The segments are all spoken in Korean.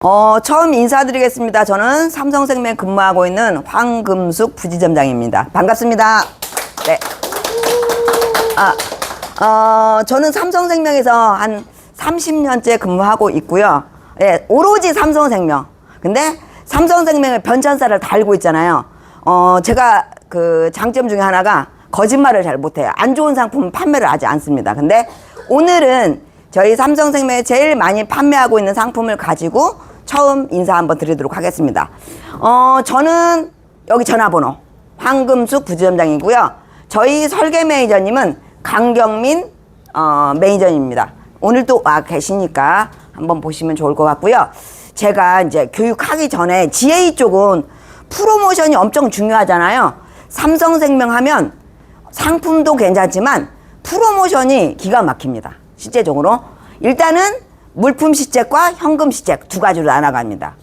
처음 인사드리겠습니다. 저는 삼성생명 근무하고 있는 황금숙 부지점장입니다. 반갑습니다. 네. 저는 삼성생명에서 한 30년째 근무하고 있고요. 예, 오로지 삼성생명. 근데 삼성생명의 변천사를 달고 있잖아요. 제가 그 장점 중에 하나가 거짓말을 잘 못해요. 안 좋은 상품 판매를 하지 않습니다. 근데 오늘은 저희 삼성생명에 제일 많이 판매하고 있는 상품을 가지고 처음 인사 한번 드리도록 하겠습니다. 저는 여기 전화번호 황금숙 부지점장이고요. 저희 설계 매니저님은 강경민 매니저입니다. 오늘 또 와 계시니까 한번 보시면 좋을 것 같고요. 제가 이제 교육하기 전에 GA 쪽은 프로모션이 엄청 중요하잖아요. 삼성생명 하면 상품도 괜찮지만 프로모션이 기가 막힙니다. 실제적으로 일단은 물품 시책과 현금 시책 두 가지로 나눠갑니다.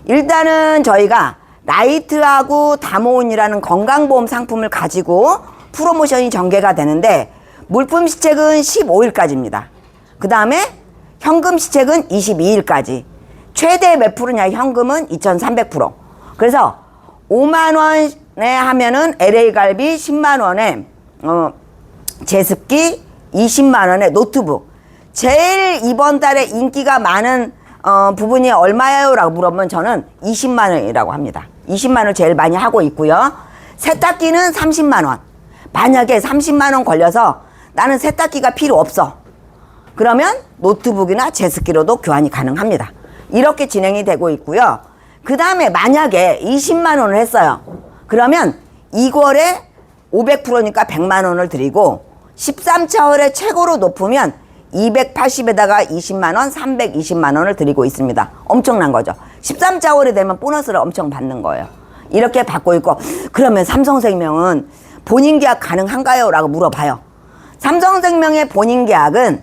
일단은 저희가 라이트하고 다모온이라는 건강보험 상품을 가지고 프로모션이 전개가 되는데 물품 시책은 15일까지입니다. 그 다음에 현금 시책은 22일까지. 최대 몇 프로냐 현금은 2300%. 그래서 5만원에 하면은 LA갈비 10만원에 제습기 20만원에 노트북. 제일 이번 달에 인기가 많은 부분이 얼마예요? 라고 물어보면 저는 20만원이라고 합니다. 20만원 제일 많이 하고 있고요. 세탁기는 30만원. 만약에 30만원 걸려서 나는 세탁기가 필요 없어. 그러면 노트북이나 제습기로도 교환이 가능합니다. 이렇게 진행이 되고 있고요. 그 다음에 만약에 20만원을 했어요. 그러면 2월에 500%니까 100만원을 드리고 13차월에 최고로 높으면 280에다가 20만원, 320만원을 드리고 있습니다. 엄청난 거죠. 13차월이 되면 보너스를 엄청 받는 거예요. 이렇게 받고 있고, 그러면 삼성생명은 본인계약 가능한가요? 라고 물어봐요. 삼성생명의 본인계약은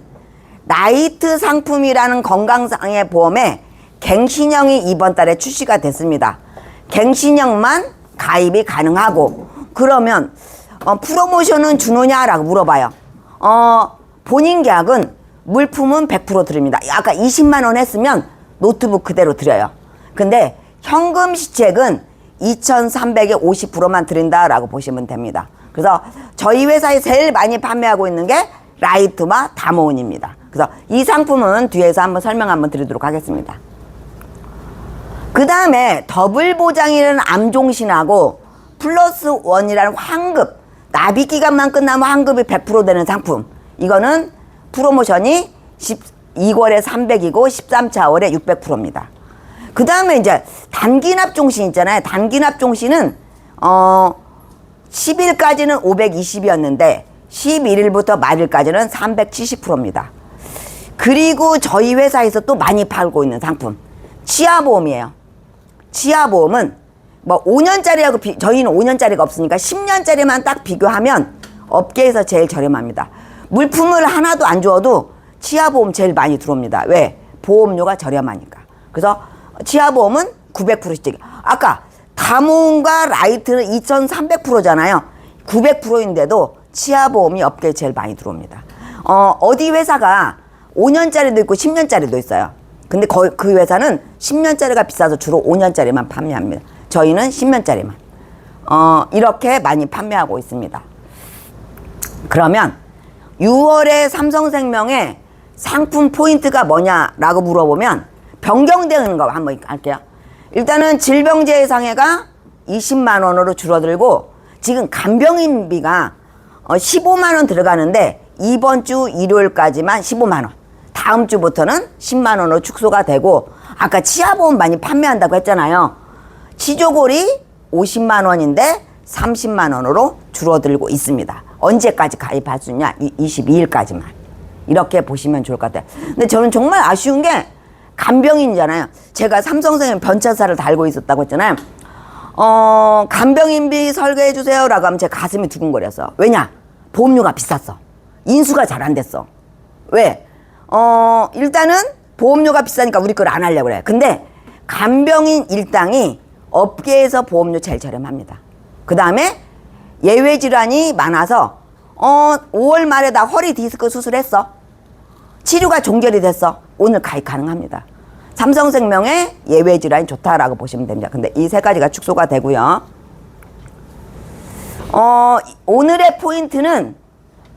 라이트 상품이라는 건강상의 보험에 갱신형이 이번 달에 출시가 됐습니다. 갱신형만 가입이 가능하고, 그러면 프로모션은 주느냐라고 물어봐요. 본인 계약은 물품은 100% 드립니다. 아까 20만원 했으면 노트북 그대로 드려요. 근데 현금 시책은 2300에 50%만 드린다라고 보시면 됩니다. 그래서 저희 회사에 제일 많이 판매하고 있는 게 라이트와 다모온입니다. 그래서 이 상품은 뒤에서 한번 설명 한번 드리도록 하겠습니다. 그 다음에 더블 보장이라는 암종신하고 플러스 원이라는 환급, 납입 기간만 끝나면 환급이 100% 되는 상품. 이거는 프로모션이 2월에 300이고 13차월에 600%입니다. 그 다음에 이제 단기납 종신 있잖아요. 단기납 종신은 10일까지는 520이었는데 11일부터 말일까지는 370%입니다. 그리고 저희 회사에서 또 많이 팔고 있는 상품 치아보험이에요. 치아보험은 뭐 5년짜리하고 저희는 5년짜리가 없으니까 10년짜리만 딱 비교하면 업계에서 제일 저렴합니다. 물품을 하나도 안 주어도 치아보험 제일 많이 들어옵니다. 왜? 보험료가 저렴하니까. 그래서 치아보험은 900%씩. 아까 다모온과 라이트는 2300%잖아요. 900%인데도 치아보험이 업계에 제일 많이 들어옵니다. 어디 회사가 5년짜리도 있고 10년짜리도 있어요. 근데 그 회사는 10년짜리가 비싸서 주로 5년짜리만 판매합니다. 저희는 10년짜리만. 이렇게 많이 판매하고 있습니다. 그러면 6월에 삼성생명의 상품 포인트가 뭐냐라고 물어보면 변경되는 거 한번 할게요. 일단은 질병재해상해가 20만원으로 줄어들고 지금 간병인비가 15만원 들어가는데 이번 주 일요일까지만 15만원. 다음 주부터는 10만원으로 축소가 되고 아까 치아보험 많이 판매한다고 했잖아요. 치조골이 50만원인데 30만원으로 줄어들고 있습니다. 언제까지 가입할 수 있냐? 22일까지만. 이렇게 보시면 좋을 것 같아요. 근데 저는 정말 아쉬운 게 간병인이잖아요. 제가 삼성생명 변천사를 달고 있었다고 했잖아요. 간병인비 설계해 주세요 라고 하면 제 가슴이 두근거렸어. 왜냐? 보험료가 비쌌어. 인수가 잘 안 됐어. 왜? 일단은 보험료가 비싸니까 우리 걸 안 하려고 그래. 근데 간병인 일당이 업계에서 보험료 제일 저렴합니다. 그 다음에 예외 질환이 많아서 5월 말에 나 허리 디스크 수술했어. 치료가 종결이 됐어. 오늘 가입 가능합니다. 삼성생명의 예외 질환이 좋다라고 보시면 됩니다. 근데 이 세 가지가 축소가 되고요. 오늘의 포인트는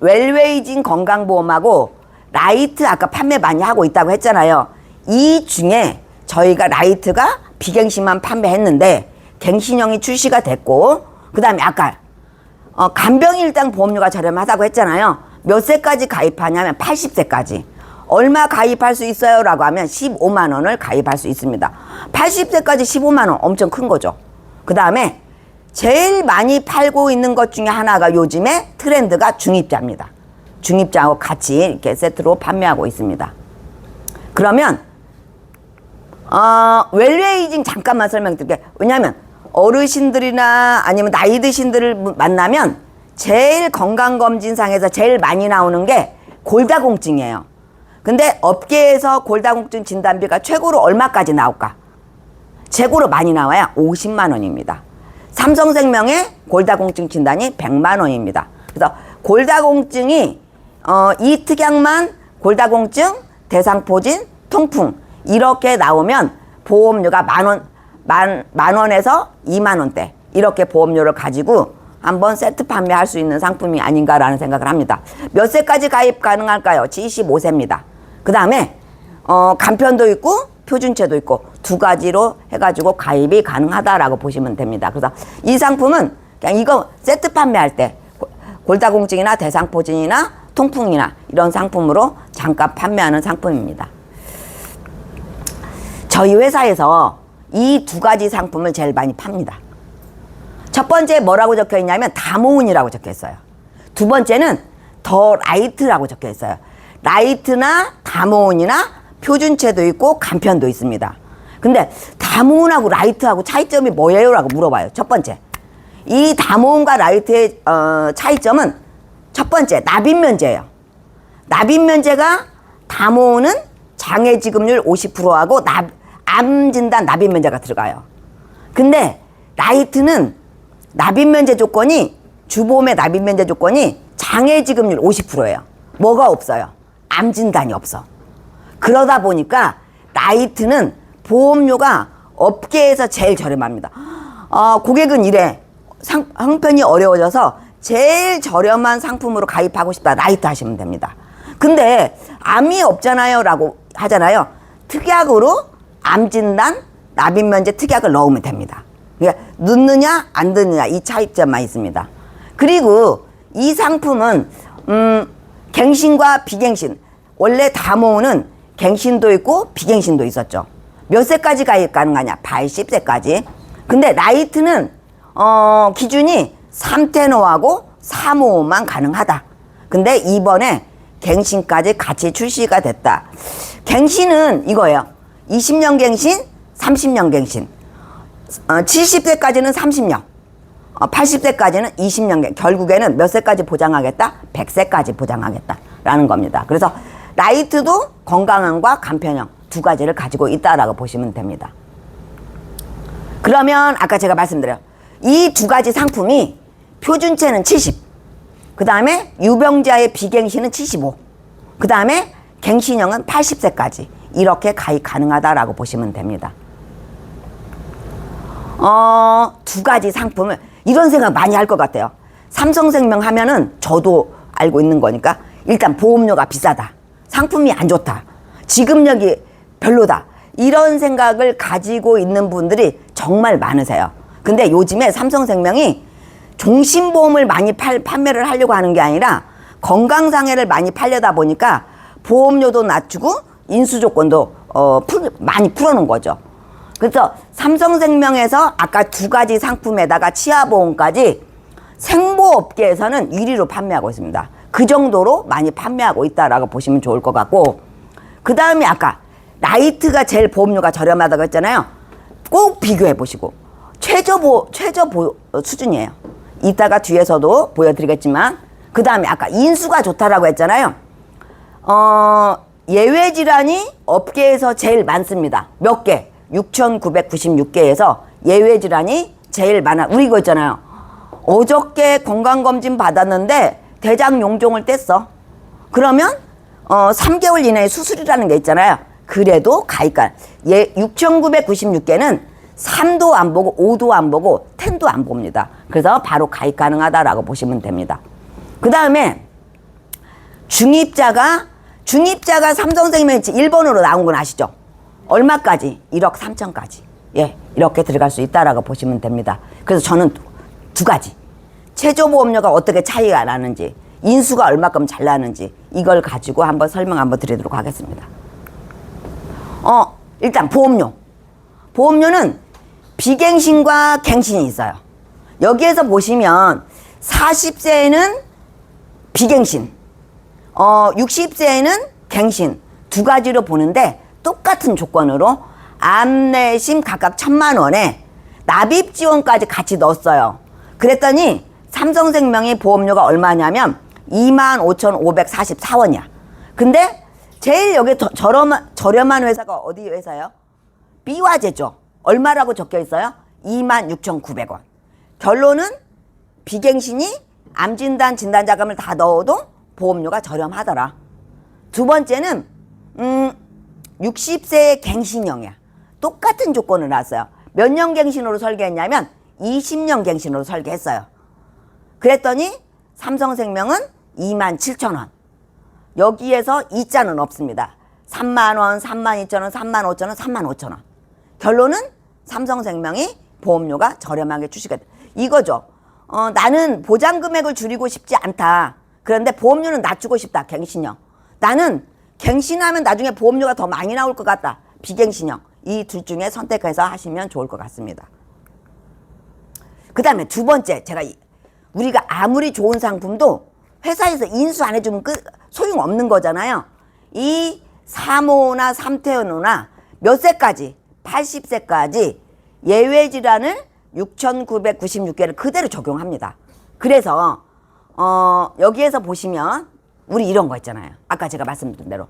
웰웨이징 건강보험하고 라이트 아까 판매 많이 하고 있다고 했잖아요. 이 중에 저희가 라이트가 비갱신만 판매했는데 갱신형이 출시가 됐고, 그 다음에 아까 간병일당 보험료가 저렴하다고 했잖아요. 몇 세까지 가입하냐면 80세까지. 얼마 가입할 수 있어요? 라고 하면 15만 원을 가입할 수 있습니다. 80세까지 15만 원 엄청 큰 거죠. 그 다음에 제일 많이 팔고 있는 것 중에 하나가 요즘에 트렌드가 중입자입니다. 중입자하고 같이 이렇게 세트로 판매하고 있습니다. 그러면 웰웨이징 잠깐만 설명드릴게요. 왜냐하면 어르신들이나 아니면 나이 드신들을 만나면 제일 건강검진상에서 제일 많이 나오는 게 골다공증이에요. 근데 업계에서 골다공증 진단비가 최고로 얼마까지 나올까? 최고로 많이 나와야 50만 원입니다. 삼성생명의 골다공증 진단이 100만 원입니다. 그래서 골다공증이 이 특약만 골다공증, 대상포진, 통풍 이렇게 나오면 보험료가 만 원에서 2만 원대 이렇게 보험료를 가지고 한번 세트 판매할 수 있는 상품이 아닌가라는 생각을 합니다. 몇 세까지 가입 가능할까요? 75세입니다. 그 다음에 간편도 있고 표준체도 있고 두 가지로 해가지고 가입이 가능하다라고 보시면 됩니다. 그래서 이 상품은 그냥 이거 세트 판매할 때 골다공증이나 대상포진이나 통풍이나 이런 상품으로 잠깐 판매하는 상품입니다. 저희 회사에서 이 두 가지 상품을 제일 많이 팝니다. 첫 번째 뭐라고 적혀 있냐면 다모은이라고 적혀 있어요. 두 번째는 더 라이트라고 적혀 있어요. 라이트나 다모은이나 표준체도 있고 간편도 있습니다. 근데 다모은하고 라이트하고 차이점이 뭐예요? 라고 물어봐요. 첫 번째, 이 다모은과 라이트의 차이점은 첫 번째 납입면제예요. 납입면제가 다모은은 장애지급률 50%하고 암진단 납입면제가 들어가요. 근데 라이트는 납입면제 조건이 주보험의 납입면제 조건이 장애지급률 50%예요. 뭐가 없어요? 암진단이 없어. 그러다 보니까 라이트는 보험료가 업계에서 제일 저렴합니다. 고객은 이래 형편이 어려워져서 제일 저렴한 상품으로 가입하고 싶다. 라이트 하시면 됩니다. 근데 암이 없잖아요 라고 하잖아요. 특약으로 암진단, 납입면제 특약을 넣으면 됩니다. 그러니까 넣느냐 안 넣느냐 이 차이점만 있습니다. 그리고 이 상품은 갱신과 비갱신, 원래 다모은은 갱신도 있고 비갱신도 있었죠. 몇 세까지 가입 가능하냐? 80세까지. 근데 라이트는 기준이 3테너하고 3호만 가능하다. 근데 이번에 갱신까지 같이 출시가 됐다. 갱신은 이거예요. 20년 갱신, 30년 갱신. 70세까지는 30년, 80세까지는 20년 갱신. 결국에는 몇 세까지 보장하겠다? 100세까지 보장하겠다라는 겁니다. 그래서 라이트도 건강함과 간편형 두 가지를 가지고 있다라고 보시면 됩니다. 그러면 아까 제가 말씀드려요. 이 두 가지 상품이 표준체는 70, 그 다음에 유병자의 비갱신은 75, 그 다음에 갱신형은 80세까지 이렇게 가입 가능하다라고 보시면 됩니다. 두 가지 상품을 이런 생각 많이 할 것 같아요. 삼성생명 하면은 저도 알고 있는 거니까 일단 보험료가 비싸다, 상품이 안 좋다, 지급력이 별로다 이런 생각을 가지고 있는 분들이 정말 많으세요. 근데 요즘에 삼성생명이 종신보험을 많이 판매를 하려고 하는 게 아니라 건강상해를 많이 팔려다 보니까 보험료도 낮추고 인수조건도 많이 풀어놓은 거죠. 그래서 삼성생명에서 아까 두 가지 상품에다가 치아보험까지 생보업계에서는 1위로 판매하고 있습니다. 그 정도로 많이 판매하고 있다라고 보시면 좋을 것 같고, 그 다음에 아까 라이트가 제일 보험료가 저렴하다고 했잖아요. 꼭 비교해 보시고 최저 수준이에요. 이따가 뒤에서도 보여드리겠지만, 그 다음에 아까 인수가 좋다라고 했잖아요. 예외 질환이 업계에서 제일 많습니다. 몇 개? 6,996개에서 예외 질환이 제일 많아. 우리 이거 있잖아요. 어저께 건강검진 받았는데 대장 용종을 뗐어. 그러면 3개월 이내에 수술이라는 게 있잖아요. 그래도 가입가, 6,996개는 3도 안 보고 5도 안 보고 10도 안 봅니다. 그래서 바로 가입 가능하다라고 보시면 됩니다. 그 다음에 중입자가 삼성생명 1번으로 나온 건 아시죠? 얼마까지? 1억 3천까지. 예, 이렇게 들어갈 수 있다라고 보시면 됩니다. 그래서 저는 두 가지. 최저보험료가 어떻게 차이가 나는지, 인수가 얼마큼 잘 나는지, 이걸 가지고 한번 설명 한번 드리도록 하겠습니다. 일단 보험료. 보험료는 비갱신과 갱신이 있어요. 여기에서 보시면 40세에는 비갱신, 60세에는 갱신 두 가지로 보는데 똑같은 조건으로 암내심 각각 1,000만 원에 납입 지원까지 같이 넣었어요. 그랬더니 삼성생명의 보험료가 얼마냐면 25,544원이야. 근데 제일 여기 저렴한 회사가 어디 회사예요? 비화제죠. 얼마라고 적혀 있어요? 26,900원. 결론은 비갱신이 암진단, 진단자금을 다 넣어도 보험료가 저렴하더라. 두 번째는 60세의 갱신형이야. 똑같은 조건을 놨어요. 몇 년 갱신으로 설계했냐면 20년 갱신으로 설계했어요. 그랬더니 삼성생명은 27,000원. 여기에서 이자는 없습니다. 30,000원, 32,000원, 35,000원, 35,000원. 결론은 삼성생명이 보험료가 저렴하게 주시겠다. 이거죠. 나는 보장금액을 줄이고 싶지 않다. 그런데 보험료는 낮추고 싶다. 갱신형. 나는 갱신하면 나중에 보험료가 더 많이 나올 것 같다. 비갱신형. 이 둘 중에 선택해서 하시면 좋을 것 같습니다. 그 다음에 두 번째, 우리가 아무리 좋은 상품도 회사에서 인수 안 해주면 소용없는 거잖아요. 이 3호나 3태원호나 몇 세까지, 80세까지 예외질환을 6,996개를 그대로 적용합니다. 그래서 여기에서 보시면 우리 이런 거 있잖아요. 아까 제가 말씀드린 대로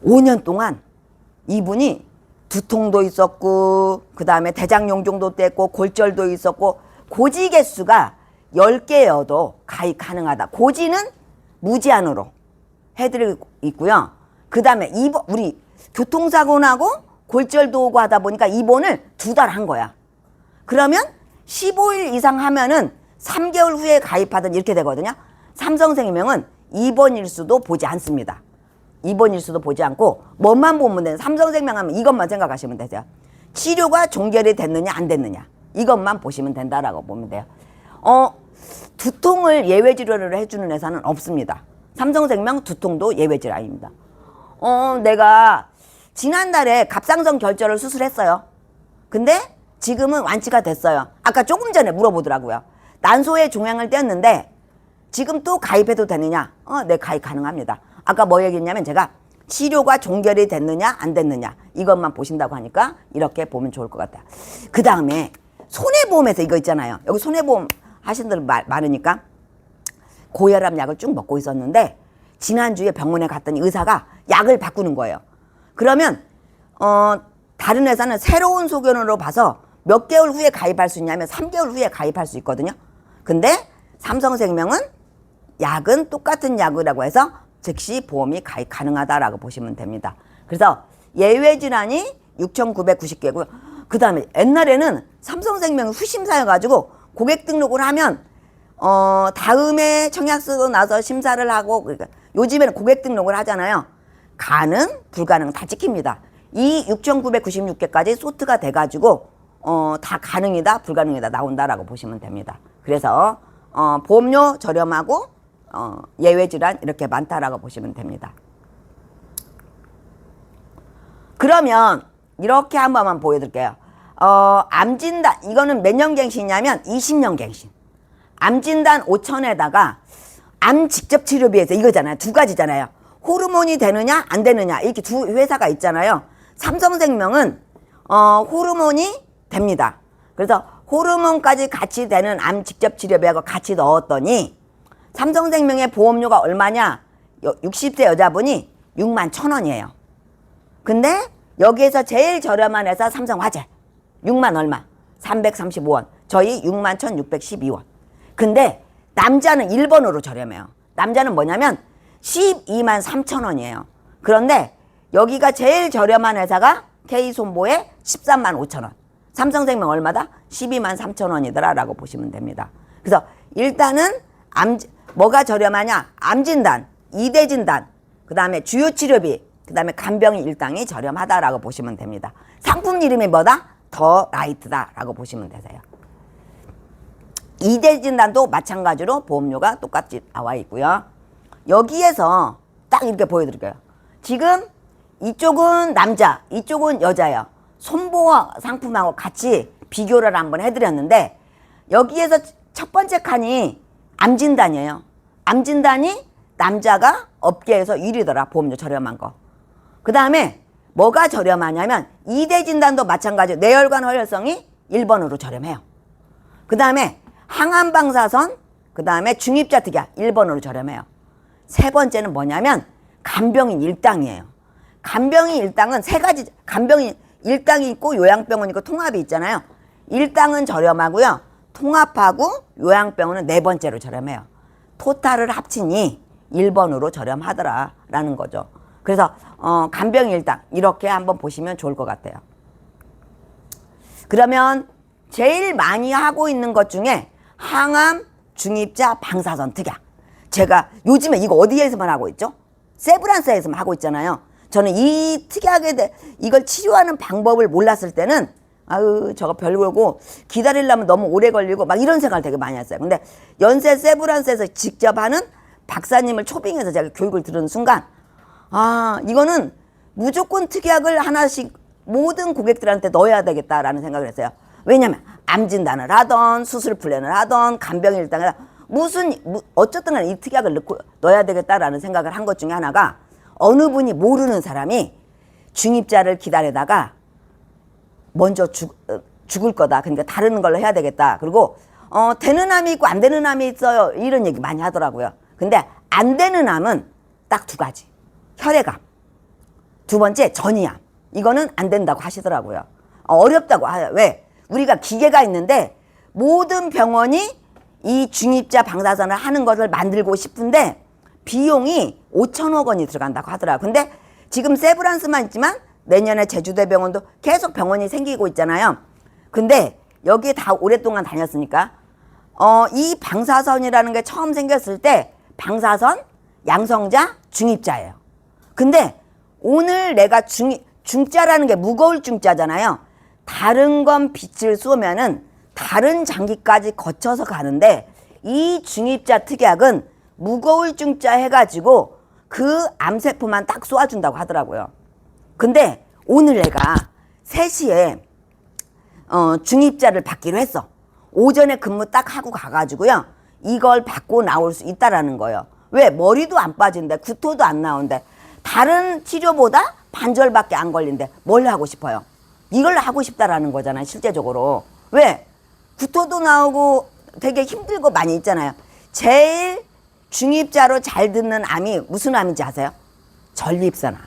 5년 동안 이분이 두통도 있었고 그 다음에 대장용종도 뗐고 골절도 있었고 고지 개수가 10개여도 가입 가능하다. 고지는 무제한으로 해드리고 있고요. 그 다음에 우리 교통사고 나고 골절도 오고 하다 보니까 입원을 2달 한 거야. 그러면 15일 이상 하면은 3개월 후에 가입하든 이렇게 되거든요. 삼성생명은 입원 일수도 보지 않습니다. 입원 일수도 보지 않고 뭐만 보면 돼요. 삼성생명 하면 이것만 생각하시면 되세요. 치료가 종결이 됐느냐 안 됐느냐 이것만 보시면 된다라고 보면 돼요. 두통을 예외치료를 해주는 회사는 없습니다. 삼성생명 두통도 예외치료 아닙니다. 내가 지난달에 갑상선 결절을 수술했어요. 근데 지금은 완치가 됐어요. 아까 조금 전에 물어보더라고요. 난소에 종양을 떼었는데 지금 또 가입해도 되느냐? 네, 가입 가능합니다. 아까 뭐 얘기했냐면 제가 치료가 종결이 됐느냐 안 됐느냐 이것만 보신다고 하니까 이렇게 보면 좋을 것 같아요. 그 다음에 손해보험에서 이거 있잖아요. 여기 손해보험 하신 분들 많으니까 고혈압 약을 쭉 먹고 있었는데 지난주에 병원에 갔더니 의사가 약을 바꾸는 거예요. 그러면 다른 회사는 새로운 소견으로 봐서 몇 개월 후에 가입할 수 있냐면 3개월 후에 가입할 수 있거든요. 근데 삼성생명은 약은 똑같은 약이라고 해서 즉시 보험이 가입 가능하다라고 보시면 됩니다. 그래서 예외질환이 6,990개고요. 그 다음에 옛날에는 삼성생명이 후심사여가지고 고객 등록을 하면 다음에 청약 쓰고 나서 심사를 하고 그러니까 요즘에는 고객 등록을 하잖아요. 가능, 불가능 다 찍힙니다. 이 6,996개까지 소트가 돼가지고 다 가능이다, 불가능이다 나온다라고 보시면 됩니다. 그래서 보험료 저렴하고 예외질환 이렇게 많다라고 보시면 됩니다. 그러면 이렇게 한 번만 보여드릴게요. 암진단 이거는 몇 년 갱신이냐면 20년 갱신. 암진단 5,000에다가 암 직접 치료비에서 이거잖아요. 두 가지잖아요. 호르몬이 되느냐 안 되느냐 이렇게 두 회사가 있잖아요. 삼성생명은 호르몬이 됩니다. 그래서 호르몬까지 같이 되는 암 직접 치료비하고 같이 넣었더니 삼성생명의 보험료가 얼마냐? 60세 여자분이 61,000원이에요. 근데 여기에서 제일 저렴한 회사 삼성화재 6만 얼마? 335원. 저희 61,612원. 근데 남자는 1번으로 저렴해요. 남자는 뭐냐면 123,000원이에요. 그런데 여기가 제일 저렴한 회사가 K손보의 13만 5천 원. 삼성생명 얼마다? 12만 3천 원이더라 라고 보시면 됩니다. 그래서 일단은 뭐가 저렴하냐? 암진단, 이대진단, 그 다음에 주요치료비, 그 다음에 간병인 일당이 저렴하다라고 보시면 됩니다. 상품 이름이 뭐다? 더 라이트다 라고 보시면 되세요. 이대진단도 마찬가지로 보험료가 똑같이 나와 있고요. 여기에서 딱 이렇게 보여드릴게요. 지금 이쪽은 남자, 이쪽은 여자예요. 손보호 상품하고 같이 비교를 한번 해드렸는데 여기에서 첫 번째 칸이 암진단이에요. 암진단이 남자가 업계에서 1위더라. 보험료 저렴한 거. 그 다음에 뭐가 저렴하냐면 이대진단도 마찬가지로 뇌혈관 허혈성이 1번으로 저렴해요. 그 다음에 항암방사선, 그 다음에 중입자 특약 1번으로 저렴해요. 세 번째는 뭐냐면 간병인 일당이에요. 간병인 일당은 세 가지, 간병인 일당이 있고 요양병원 있고 통합이 있잖아요. 일당은 저렴하고요. 통합하고 요양병원은 네 번째로 저렴해요. 토탈을 합치니 1번으로 저렴하더라라는 거죠. 그래서 간병인 일당 이렇게 한번 보시면 좋을 것 같아요. 그러면 제일 많이 하고 있는 것 중에 항암, 중입자, 방사선 특약. 제가 요즘에 이거 어디에서만 하고 있죠? 세브란스에서만 하고 있잖아요. 저는 이 특약에 대해 이걸 치료하는 방법을 몰랐을 때는 아유 저거 별거고 기다리려면 너무 오래 걸리고 막 이런 생각을 되게 많이 했어요. 근데 연세 세브란스에서 직접 하는 박사님을 초빙해서 제가 교육을 들은 순간 아 이거는 무조건 특약을 하나씩 모든 고객들한테 넣어야 되겠다라는 생각을 했어요. 왜냐면 암 진단을 하던 수술 플랜을 하던 간병인 일당을 어쨌든 간에 이 특약을 넣어야 되겠다라는 생각을 한 것 중에 하나가 어느 분이 모르는 사람이 중입자를 기다리다가 먼저 죽을 거다. 그러니까 다른 걸로 해야 되겠다. 그리고 되는 암이 있고 안 되는 암이 있어요. 이런 얘기 많이 하더라고요. 근데 안 되는 암은 딱 두 가지. 혈액암. 두 번째 전이암. 이거는 안 된다고 하시더라고요. 어렵다고 하요. 왜? 우리가 기계가 있는데 모든 병원이 이 중입자 방사선을 하는 것을 만들고 싶은데 비용이 5천억 원이 들어간다고 하더라고요. 근데 지금 세브란스만 있지만 내년에 제주대병원도 계속 병원이 생기고 있잖아요. 근데 여기 다 오랫동안 다녔으니까 이 방사선이라는 게 처음 생겼을 때 방사선, 양성자, 중입자예요. 근데 오늘 내가 중자라는 게 무거울 중자잖아요. 다른 건 빛을 쏘면은 다른 장기까지 거쳐서 가는데 이 중입자 특약은 무거울 중자 해가지고 그 암세포만 딱 쏘아준다고 하더라고요. 근데 오늘 내가 3시에 중입자를 받기로 했어. 오전에 근무 딱 하고 가가지고요. 이걸 받고 나올 수 있다라는 거예요. 왜? 머리도 안 빠진대. 구토도 안 나온대. 다른 치료보다 반절밖에 안 걸린대. 뭘 하고 싶어요? 이걸 하고 싶다라는 거잖아요. 실제적으로. 왜? 구토도 나오고 되게 힘들고 많이 있잖아요. 제일 중입자로 잘 듣는 암이 무슨 암인지 아세요? 전립선암.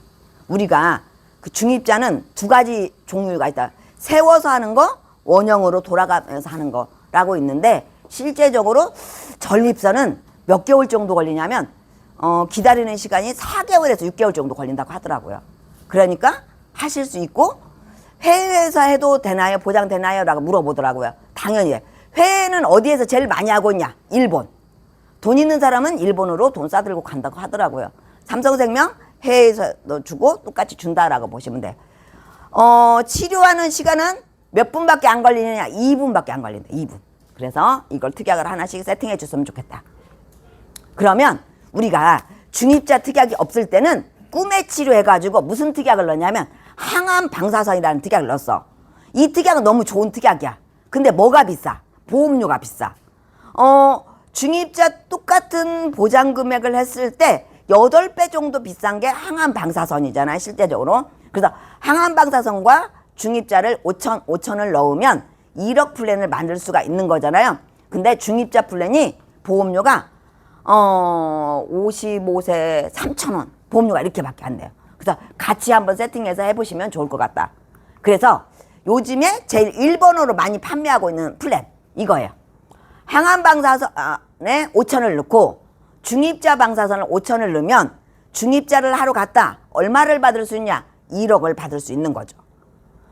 우리가 그 중입자는 두 가지 종류가 있다. 세워서 하는 거, 원형으로 돌아가면서 하는 거라고 있는데 실제적으로 전립선은 몇 개월 정도 걸리냐면 기다리는 시간이 4개월에서 6개월 정도 걸린다고 하더라고요. 그러니까 하실 수 있고 해외에서 해도 되나요? 보장되나요? 라고 물어보더라고요. 당연히 해외는 어디에서 제일 많이 하고 있냐? 일본. 돈 있는 사람은 일본으로 돈 싸들고 간다고 하더라고요. 삼성생명 해외에서 주고 똑같이 준다라고 보시면 돼요. 치료하는 시간은 몇 분밖에 안 걸리느냐? 2분밖에 안 걸린다. 2분. 그래서 이걸 특약을 하나씩 세팅해 줬으면 좋겠다. 그러면 우리가 중입자 특약이 없을 때는 꿈의 치료해가지고 무슨 특약을 넣냐면 항암 방사선이라는 특약을 넣었어. 이 특약은 너무 좋은 특약이야. 근데 뭐가 비싸? 보험료가 비싸. 중입자 똑같은 보장 금액을 했을 때 8배 정도 비싼 게 항암 방사선이잖아요. 실제적으로. 그래서 항암 방사선과 중입자를 5천을 넣으면 1억 플랜을 만들 수가 있는 거잖아요. 근데 중입자 플랜이 보험료가 55세 3,000원 보험료가 이렇게밖에 안 돼요. 그래서 같이 한번 세팅해서 해보시면 좋을 것 같다. 그래서 요즘에 제일 1번으로 많이 판매하고 있는 플랜 이거예요. 항암 방사선에 5천을 넣고 중입자 방사선을 5천을 넣으면 중입자를 하러 갔다. 얼마를 받을 수 있냐? 1억을 받을 수 있는 거죠.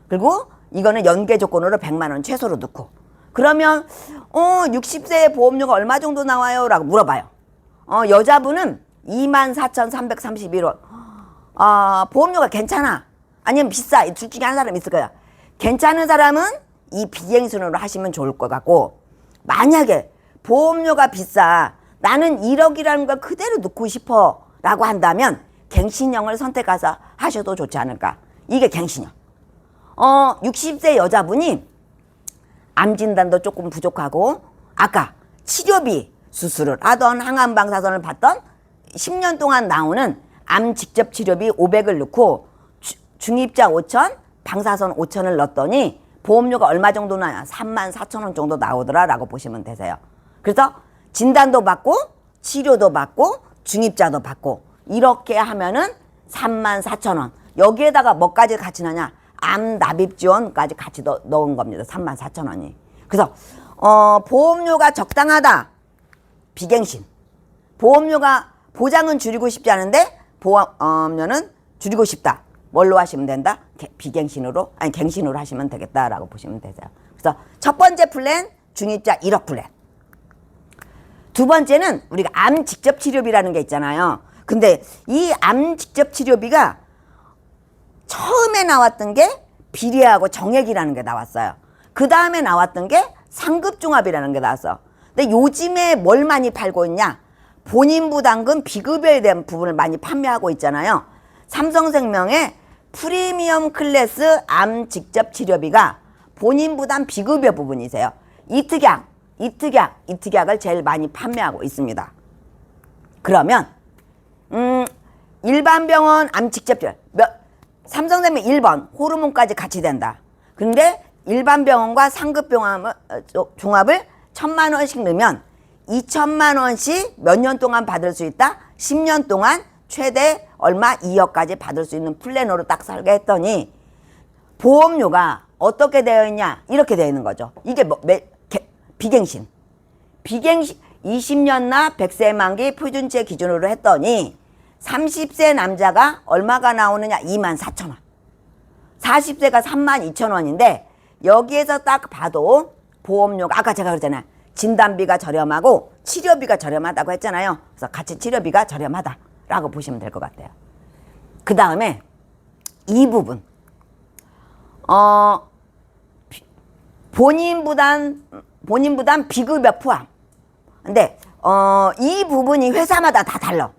그리고 이거는 연계 조건으로 100만 원 최소로 넣고. 그러면 60세의 보험료가 얼마 정도 나와요? 라고 물어봐요. 여자분은 24,331원. 보험료가 괜찮아. 아니면 비싸. 둘 중에 한 사람 있을 거야. 괜찮은 사람은 이 비갱신으로 하시면 좋을 것 같고, 만약에 보험료가 비싸, 나는 1억이라는 걸 그대로 넣고 싶어 라고 한다면 갱신형을 선택해서 하셔도 좋지 않을까. 이게 갱신형. 60세 여자분이 암 진단도 조금 부족하고, 아까 치료비 수술을 하던 항암방사선을 받던 10년 동안 나오는 암 직접 치료비 500을 넣고 중입자 5천, 방사선 5천을 넣었더니 보험료가 얼마 정도 나냐? 34,000원 정도 나오더라 라고 보시면 되세요. 그래서 진단도 받고 치료도 받고 중입자도 받고 이렇게 하면은 34,000원. 여기에다가 뭐까지 같이 나냐? 암 납입 지원까지 같이 넣은 겁니다. 34,000원이. 그래서 보험료가 적당하다. 비갱신. 보험료가 보장은 줄이고 싶지 않은데 보험료는 줄이고 싶다. 뭘로 하시면 된다? 비갱신으로, 아니 갱신으로 하시면 되겠다라고 보시면 되세요. 그래서 첫 번째 플랜 중입자 1억 플랜. 두 번째는 우리가 암 직접 치료비라는 게 있잖아요. 근데 이 암 직접 치료비가 처음에 나왔던 게 비례하고 정액이라는 게 나왔어요. 그 다음에 나왔던 게 상급종합이라는 게 나왔어. 근데 요즘에 뭘 많이 팔고 있냐? 본인 부담금 비급여에 대한 부분을 많이 판매하고 있잖아요. 삼성생명의 프리미엄 클래스 암 직접 치료비가 본인 부담 비급여 부분이세요. 이 특약을 제일 많이 판매하고 있습니다. 그러면 일반 병원 암 직접 치료 삼성생명 1번 호르몬까지 같이 된다. 근데 일반 병원과 상급 병원 종합을 1,000만 원씩 넣으면 2,000만 원씩 몇 년 동안 받을 수 있다? 10년 동안 최대 얼마? 2억까지 받을 수 있는 플랜으로 딱 설계했더니 보험료가 어떻게 되어 있냐? 이렇게 되어 있는 거죠. 이게 비갱신 20년 나 100세 만기 표준체 기준으로 했더니 30세 남자가 얼마가 나오느냐? 24,000원. 40세가 32,000원인데 여기에서 딱 봐도 보험료가 아까 제가 그랬잖아요. 진단비가 저렴하고 치료비가 저렴하다고 했잖아요. 그래서 같이 치료비가 저렴하다라고 보시면 될 것 같아요. 그 다음에 이 부분 본인 부담 비급여 포함. 근데 이 부분이 회사마다 다 달라.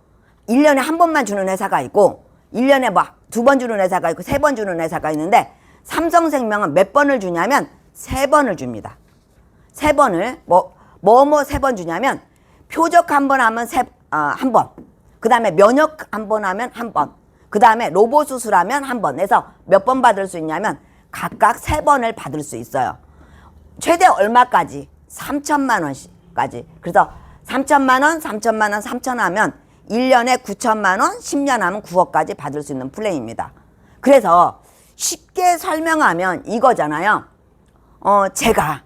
1년에 한 번만 주는 회사가 있고 1년에 뭐 2번 주는 회사가 있고 3번 주는 회사가 있는데 삼성생명은 몇 번을 주냐면 3번을 줍니다. 3번을 뭐 3번 주냐면 표적 한 번 하면 한 번. 그 다음에 면역 한 번 하면 한 번. 그 다음에 로봇 수술하면 한 번. 해서 몇 번 받을 수 있냐면 각각 3번을 받을 수 있어요. 최대 얼마까지? 3,000만 원까지. 그래서 3,000만 원, 3,000만 원, 3,000 하면 1년에 9,000만 원, 10년 하면 9억까지 받을 수 있는 플랜입니다. 그래서 쉽게 설명하면 이거잖아요. 제가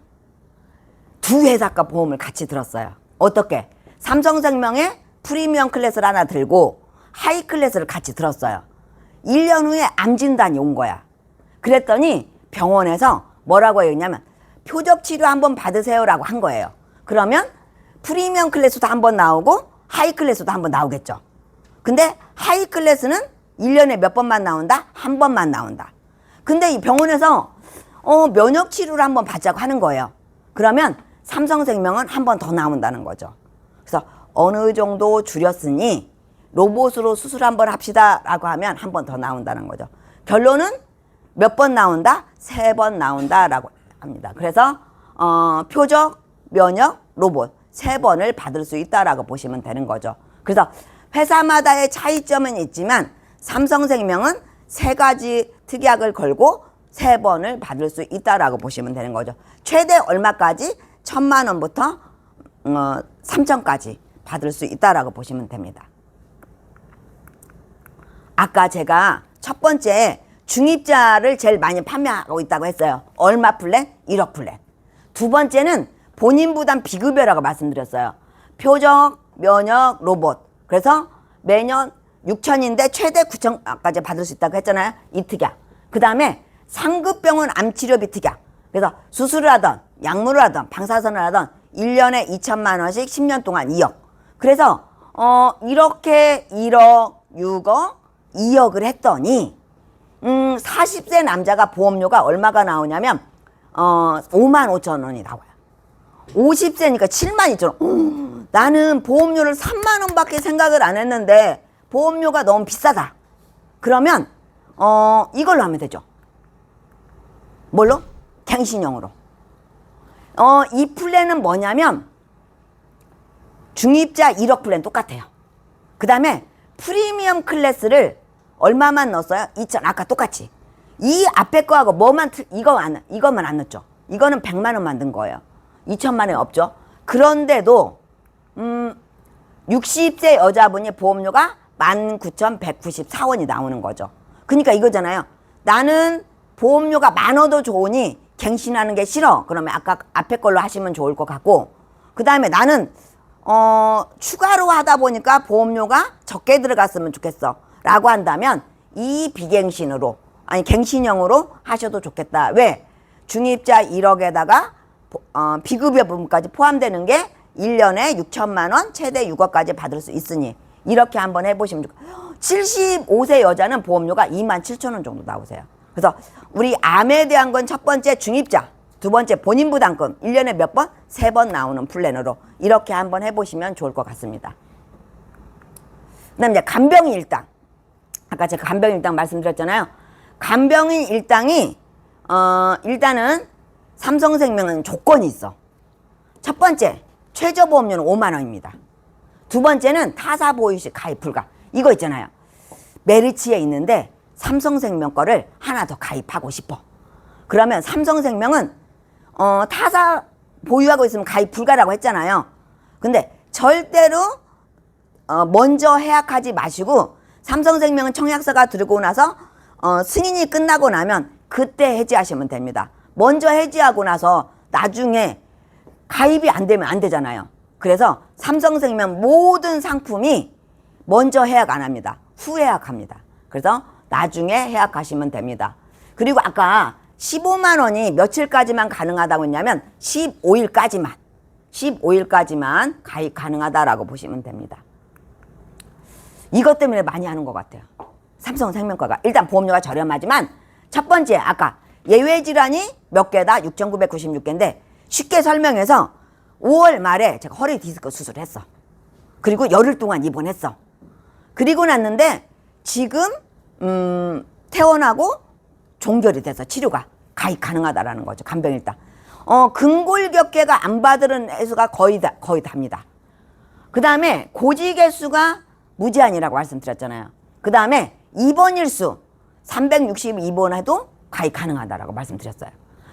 두 회사가 보험을 같이 들었어요. 어떻게? 삼성생명의 프리미엄 클래스를 하나 들고 하이 클래스를 같이 들었어요. 1년 후에 암 진단이 온 거야. 그랬더니 병원에서 뭐라고 했냐면 표적 치료 한번 받으세요라고 한 거예요. 그러면 프리미엄 클래스도 한번 나오고 하이 클래스도 한번 나오겠죠. 근데 하이 클래스는 1년에 몇 번만 나온다? 한 번만 나온다. 근데 이 병원에서 면역 치료를 한번 받자고 하는 거예요. 그러면 삼성생명은 한 번 더 나온다는 거죠. 그래서 어느 정도 줄였으니 로봇으로 수술 한번 합시다라고 하면 한 번 더 나온다는 거죠. 결론은 몇 번 나온다? 3번 나온다라고 합니다. 그래서 표적, 면역, 로봇 3번을 받을 수 있다라고 보시면 되는 거죠. 그래서 회사마다의 차이점은 있지만 삼성생명은 3가지 특약을 걸고 3번을 받을 수 있다라고 보시면 되는 거죠. 최대 얼마까지? 1,000만 원부터 3,000까지 받을 수 있다라고 보시면 됩니다. 아까 제가 첫 번째 중입자를 제일 많이 판매하고 있다고 했어요. 얼마 플랜? 1억 플랜. 두 번째는 본인 부담 비급여라고 말씀드렸어요. 표적, 면역, 로봇. 그래서 매년 6천인데 최대 9천까지 받을 수 있다고 했잖아요. 이 특약. 그 다음에 상급병원 암치료비 특약. 그래서 수술을 하던 약물을 하던 방사선을 하던 1년에 2천만 원씩 10년 동안 2억. 그래서 이렇게 1억, 6억, 2억을 했더니 40세 남자가 보험료가 얼마가 나오냐면 5만 5천 원이 나와요. 50세니까 7만 2천 원. 나는 보험료를 3만 원밖에 생각을 안 했는데 보험료가 너무 비싸다. 그러면 이걸로 하면 되죠. 뭘로? 갱신형으로. 이 플랜은 뭐냐면 중입자 1억 플랜 똑같아요. 그 다음에 프리미엄 클래스를 얼마만 넣었어요? 2천. 아까 똑같이. 이 앞에 거하고 이거만 안 넣었죠. 이거는 100만 원만 든 거예요. 2천만 원이 없죠. 그런데도 60세 여자분이 보험료가 19,194원이 나오는 거죠. 그러니까 이거잖아요. 나는 보험료가 많아도 좋으니 갱신하는 게 싫어. 그러면 아까 앞에 걸로 하시면 좋을 것 같고, 그 다음에 나는 추가로 하다 보니까 보험료가 적게 들어갔으면 좋겠어 라고 한다면 이 비갱신으로, 아니 갱신형으로 하셔도 좋겠다. 왜? 중입자 1억에다가 비급여분까지 포함되는 게 1년에 6천만 원, 최대 6억까지 받을 수 있으니 이렇게 한번 해보시면 좋겠어요. 75세 여자는 보험료가 2만 7천 원 정도 나오세요. 그래서 우리 암에 대한 건 첫 번째 중입자, 두 번째 본인 부담금 1년에 몇 번? 3번 나오는 플랜으로 이렇게 한번 해보시면 좋을 것 같습니다. 그 다음에 이제 간병인 일당. 아까 제가 간병인 일당 말씀드렸잖아요. 간병인 일당이 일단은 삼성생명은 조건이 있어. 첫 번째, 최저보험료는 5만 원입니다. 두 번째는 타사보유시 가입 불가. 이거 있잖아요. 메리츠에 있는데 삼성생명 거를 하나 더 가입하고 싶어. 그러면 삼성생명은 타사 보유하고 있으면 가입 불가라고 했잖아요. 근데 절대로 먼저 해약하지 마시고 삼성생명은 청약서가 들어오고 나서 승인이 끝나고 나면 그때 해지하시면 됩니다. 먼저 해지하고 나서 나중에 가입이 안 되면 안 되잖아요. 그래서 삼성생명 모든 상품이 먼저 해약 안 합니다. 후해약합니다. 그래서 나중에 해약하시면 됩니다. 그리고 아까 15만 원이 며칠까지만 가능하다고 했냐면 15일까지만 가입 가능하다라고 보시면 됩니다. 이것 때문에 많이 하는 것 같아요. 삼성생명과가. 일단 보험료가 저렴하지만 첫 번째 아까 예외질환이 몇 개다? 6,996개인데 쉽게 설명해서 5월 말에 제가 허리 디스크 수술했어. 그리고 열흘 동안 입원했어. 그리고 났는데 지금 퇴원하고 종결이 돼서 치료가 가입 가능하다라는 거죠. 간병일당. 근골격계가 안 받는 해수가 거의 답니다. 그 다음에 고지개수가 무제한이라고 말씀드렸잖아요. 그 다음에 입원일수 362번 해도 가입 가능하다라고 말씀드렸어요.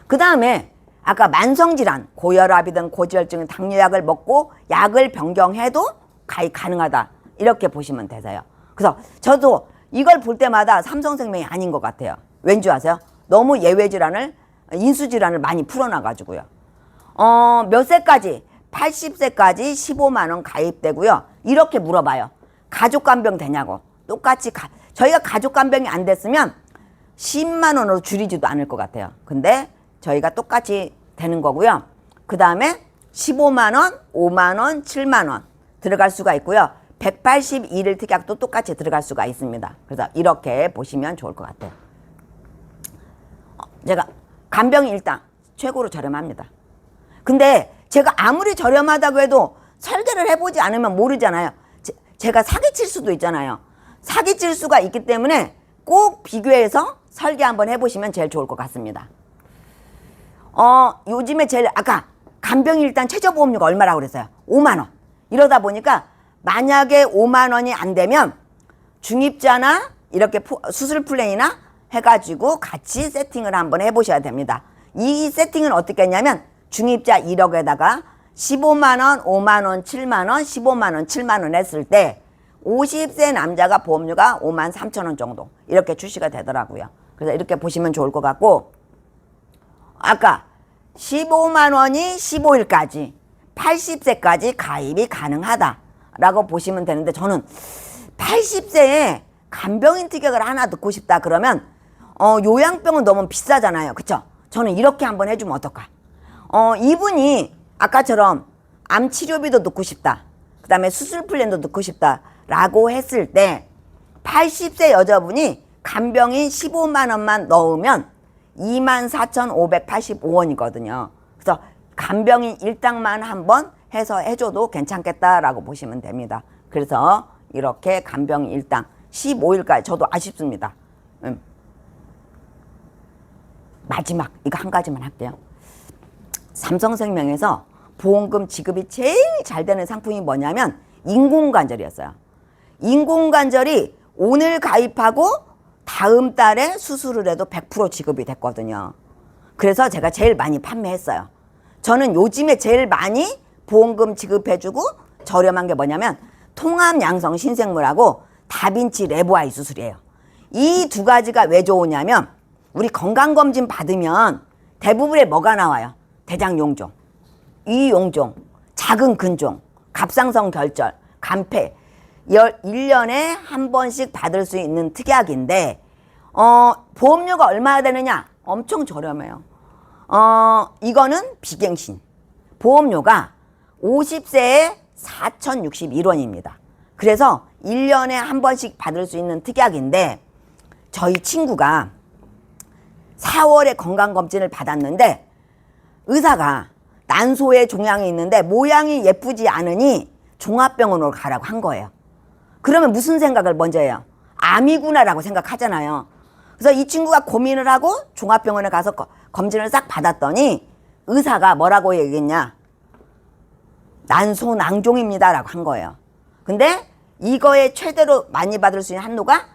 그 다음에 아까 만성질환, 고혈압이든 고지혈증, 당뇨약을 먹고 약을 변경해도 가입 가능하다. 이렇게 보시면 되세요. 그래서 저도 이걸 볼 때마다 삼성생명이 아닌 것 같아요. 왠지 아세요? 너무 예외질환을, 인수질환을 많이 풀어놔가지고요. 몇 세까지? 80세까지 15만 원 가입되고요. 이렇게 물어봐요. 가족간병 되냐고. 똑같이 저희가 가족간병이 안 됐으면 10만 원으로 줄이지도 않을 것 같아요. 근데 저희가 똑같이 되는 거고요. 그 다음에 15만 원, 5만 원, 7만 원 들어갈 수가 있고요. 181일 특약도 똑같이 들어갈 수가 있습니다. 그래서 이렇게 보시면 좋을 것 같아요. 제가 간병인 일당 최고로 저렴합니다. 근데 제가 아무리 저렴하다고 해도 설계를 해보지 않으면 모르잖아요. 제가 사기칠 수도 있잖아요. 사기칠 수가 있기 때문에 꼭 비교해서 설계 한번 해보시면 제일 좋을 것 같습니다. 요즘에 제일 아까 간병인 일단 최저보험료가 얼마라고 그랬어요? 5만 원. 이러다 보니까 만약에 5만 원이 안 되면 중입자나 이렇게 수술 플랜이나 해가지고 같이 세팅을 한번 해보셔야 됩니다. 이 세팅은 어떻게 했냐면 중입자 1억에다가 15만 원, 5만 원, 7만 원, 15만 원, 7만 원 했을 때 50세 남자가 보험료가 5만 3천 원 정도 이렇게 출시가 되더라고요. 그래서 이렇게 보시면 좋을 것 같고, 아까 15만 원이 15일까지 80세까지 가입이 가능하다라고 보시면 되는데 저는 80세에 간병인 특약을 하나 넣고 싶다 그러면 요양병은 너무 비싸잖아요. 그쵸? 저는 이렇게 한번 해주면 어떨까? 이분이 아까처럼 암 치료비도 넣고 싶다. 그 다음에 수술 플랜도 넣고 싶다. 라고 했을 때 80세 여자분이 간병인 15만 원만 넣으면 24,585원이거든요. 그래서 간병인 일당만 한번 해서 해줘도 괜찮겠다라고 보시면 됩니다. 그래서 이렇게 간병인 일당 15일까지 저도 아쉽습니다. 마지막 이거 한 가지만 할게요. 삼성생명에서 보험금 지급이 제일 잘 되는 상품이 뭐냐면 인공관절이었어요. 인공관절이 오늘 가입하고 다음 달에 수술을 해도 100% 지급이 됐거든요. 그래서 제가 제일 많이 판매했어요. 저는 요즘에 제일 많이 보험금 지급해주고 저렴한 게 뭐냐면 통합양성 신생물하고 다빈치 레보아이 수술이에요. 이 두 가지가 왜 좋으냐면 우리 건강검진 받으면 대부분의 뭐가 나와요? 대장용종, 이용종, 작은 근종, 갑상선 결절, 간폐 1년에 한 번씩 받을 수 있는 특약인데 보험료가 얼마나 되느냐? 엄청 저렴해요. 이거는 비갱신 보험료가 50세에 4,061원입니다. 그래서 1년에 한 번씩 받을 수 있는 특약인데 저희 친구가 4월에 건강검진을 받았는데 의사가 난소에 종양이 있는데 모양이 예쁘지 않으니 종합병원으로 가라고 한 거예요. 그러면 무슨 생각을 먼저 해요? 암이구나라고 생각하잖아요. 그래서 이 친구가 고민을 하고 종합병원에 가서 검진을 싹 받았더니 의사가 뭐라고 얘기했냐? 난소낭종입니다 라고 한 거예요. 근데 이거에 최대로 많이 받을 수 있는 한도가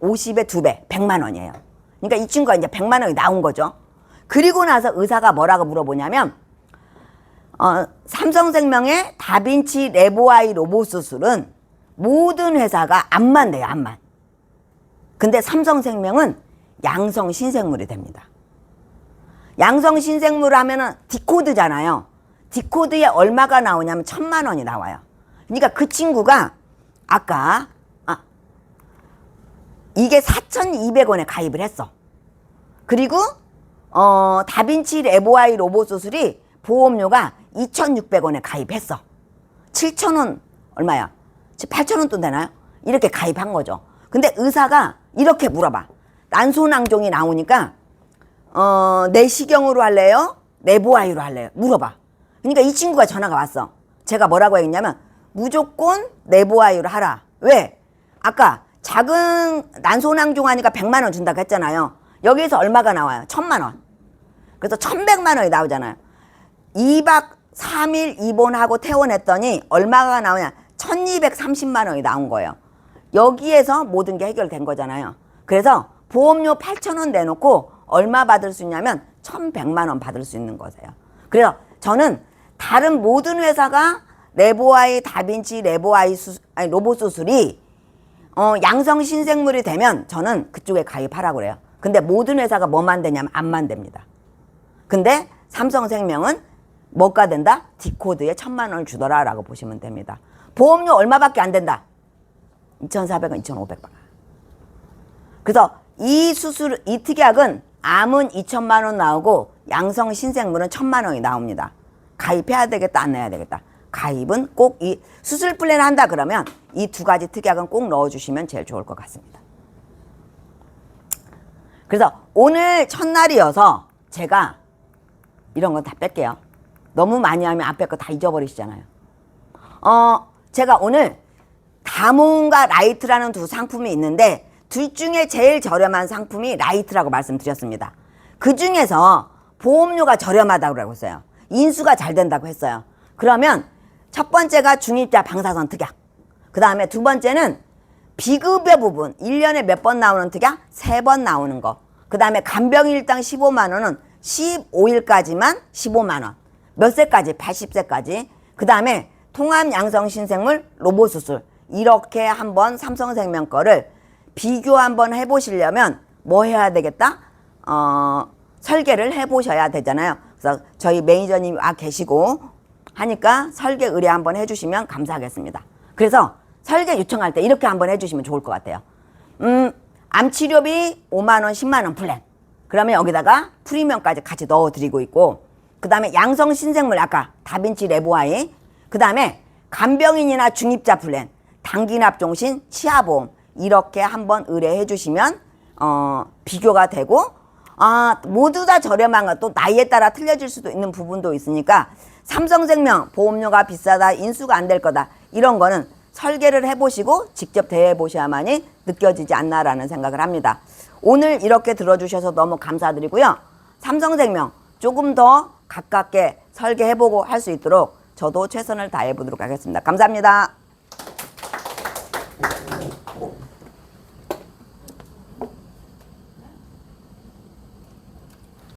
50의 2배, 100만 원이에요. 그러니까 이 친구가 이제 100만 원이 나온 거죠. 그리고 나서 의사가 뭐라고 물어보냐면 삼성생명의 다빈치 레보아이 로봇 수술은 모든 회사가 암만 돼요, 암만. 근데 삼성생명은 양성 신생물이 됩니다. 양성 신생물 하면은 디코드잖아요. 디코드에 얼마가 나오냐면 1,000만 원이 나와요. 그러니까 그 친구가 아까 이게 4,200원에 가입을 했어. 그리고 다빈치 레보아이 로봇 수술이 보험료가 2,600원에 가입했어. 7,000원 얼마야? 8,000원 돈 되나요? 이렇게 가입한 거죠. 근데 의사가 이렇게 물어봐. 난소낭종이 나오니까 내시경으로 할래요? 레보아이로 할래요? 물어봐. 그러니까 이 친구가 전화가 왔어. 제가 뭐라고 했냐면 무조건 레보아이로 하라. 왜? 아까 작은 난소낭종 하니까 100만 원 준다고 했잖아요. 여기에서 얼마가 나와요? 1,000만 원. 그래서 1,100만 원이 나오잖아요. 2박 3일 입원하고 퇴원했더니 얼마가 나오냐? 1,230만 원이 나온 거예요. 여기에서 모든 게 해결된 거잖아요. 그래서 보험료 8,000원 내놓고 얼마 받을 수 있냐면 1,100만 원 받을 수 있는 거세요. 그래서 저는 다른 모든 회사가 레보아이 다빈치 레보아이 로봇 수술이 양성 신생물이 되면 저는 그쪽에 가입하라고 그래요. 근데 모든 회사가 뭐만 되냐면 암만 됩니다. 근데 삼성생명은 뭐가 된다? 디코드에 1,000만 원을 주더라 라고 보시면 됩니다. 보험료 얼마밖에 안 된다? 2,400원, 2,500원. 그래서 이 수술, 이 특약은 암은 2,000만 원 나오고 양성 신생물은 1,000만 원이 나옵니다. 가입해야 되겠다, 안 내야 되겠다. 가입은 꼭 이 수술 플랜 한다 그러면 이 두 가지 특약은 꼭 넣어주시면 제일 좋을 것 같습니다. 그래서 오늘 첫날이어서 제가 이런 건 다 뺄게요. 너무 많이 하면 앞에 거 다 잊어버리시잖아요. 제가 오늘 다몬과 라이트라는 두 상품이 있는데 둘 중에 제일 저렴한 상품이 라이트라고 말씀드렸습니다. 그 중에서 보험료가 저렴하다고 했어요. 인수가 잘 된다고 했어요. 그러면 첫 번째가 중입자 방사선 특약. 그 다음에 두 번째는 비급여 부분 1년에 몇 번 나오는 특약? 3번 나오는 거. 그 다음에 간병일당 15만 원은 15일까지만 15만 원. 몇 세까지? 80세까지. 그 다음에 통합양성신생물 로봇수술. 이렇게 한번 삼성생명 거를 비교 한번 해보시려면 뭐 해야 되겠다? 설계를 해보셔야 되잖아요. 그래서 저희 매니저님이 와 계시고 하니까 설계 의뢰 한번 해주시면 감사하겠습니다. 그래서 설계 요청할 때 이렇게 한번 해주시면 좋을 것 같아요. 암치료비 5만 원, 10만 원 플랜. 그러면 여기다가 프리미엄까지 같이 넣어드리고 있고, 그 다음에 양성 신생물 아까 다빈치 레보아이, 그 다음에 간병인이나 중입자 플랜, 단기납종신, 치아보험 이렇게 한번 의뢰해 주시면 비교가 되고, 모두 다 저렴한 거, 또 나이에 따라 틀려질 수도 있는 부분도 있으니까 삼성생명 보험료가 비싸다, 인수가 안 될 거다, 이런 거는 설계를 해보시고 직접 대해보셔야만이 느껴지지 않나라는 생각을 합니다. 오늘 이렇게 들어주셔서 너무 감사드리고요. 삼성생명 조금 더 가깝게 설계해보고 할 수 있도록 저도 최선을 다해보도록 하겠습니다. 감사합니다.